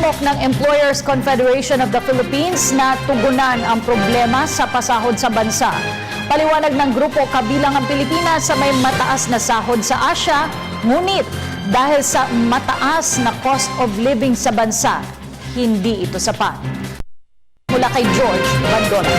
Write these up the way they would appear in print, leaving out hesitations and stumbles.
Hinimok ng Employers Confederation of the Philippines na tugunan ang problema sa pasahod sa bansa. Paliwanag ng grupo, kabilang ang Pilipinas sa may mataas na sahod sa Asia, ngunit dahil sa mataas na cost of living sa bansa, hindi ito sapat. Mula kay George Bandola.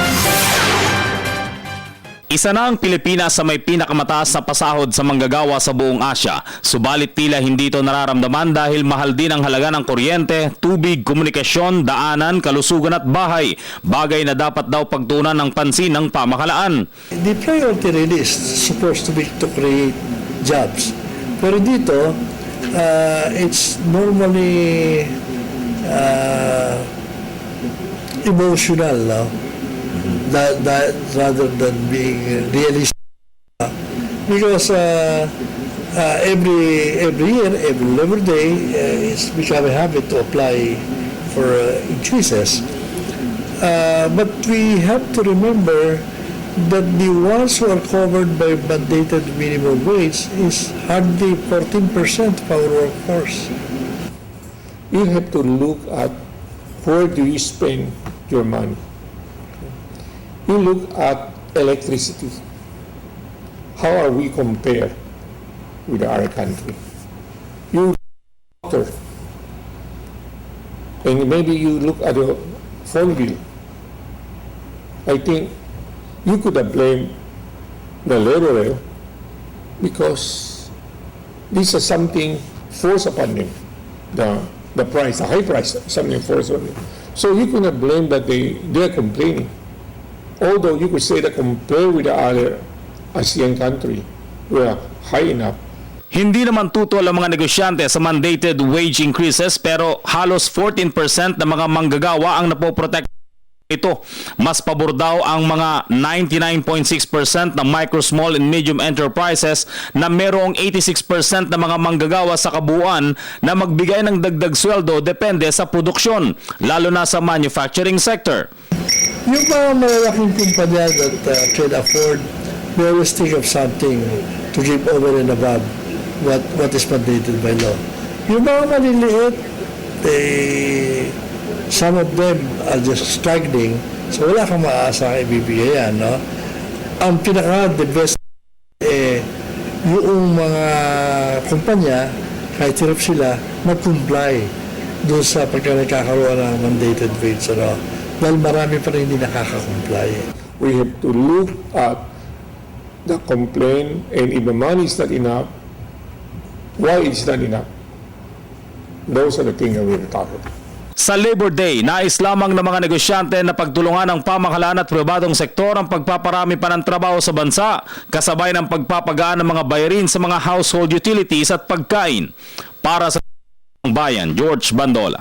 Isa na ang Pilipinas sa may pinakamataas na pasahod sa manggagawa sa buong Asya. Subalit tila hindi ito nararamdaman dahil mahal din ang halaga ng kuryente, tubig, komunikasyon, daanan, kalusugan at bahay. Bagay na dapat daw pagtuunan ng pansin ng pamahalaan. The priority really is supposed to be to create jobs. Pero dito, it's normally emotional, no? That rather than being realistic, because every year, every day, it's become a habit to apply for increases. But we have to remember that the ones who are covered by mandated minimum wage is hardly 14% of our workforce. You have to look at where do you spend your money. You look at electricity. How are we compared with our country? You look at water. And maybe you look at your phone bill. I think you could have blamed the laborer because this is something forced upon them. The price, the high price, something forced on them. So you could have blamed that they're complaining. Although you could say that compared with the other ASEAN country, we are high enough. Hindi naman tutol ang mga negosyante sa mandated wage increases pero halos 14% ng mga manggagawa ang napoprotect ito. Mas pabor daw ang mga 99.6% ng micro, small and medium enterprises na merong 86% ng mga manggagawa sa kabuuan na magbigay ng dagdag sweldo depende sa produksyon, lalo na sa manufacturing sector. Yung mga malalaking kumpanya that can afford, they always think of something to give over and above what is mandated by law. Yung mga maliliit, some of them are just struggling, so wala kang maaasa ibibigay yan, no? Ang pinaka-the best, yung mga kumpanya, kahit hirap sila, mag-comply doon sa pagka nagkakaroon ng mandated wage, ano? Dahil marami pa rin hindi nakaka-comply. We have to look at the complaint, and if the money is not enough, why it's not enough? Those are the things that we're talking about. Sa Labor Day, nais lamang ng mga negosyante na pagtulungan ng pamahalaan at pribadong sektor ang pagpaparami pa ng trabaho sa bansa, kasabay ng pagpapagaan ng mga bayarin sa mga household utilities at pagkain. Para sa bayan, George Bandola.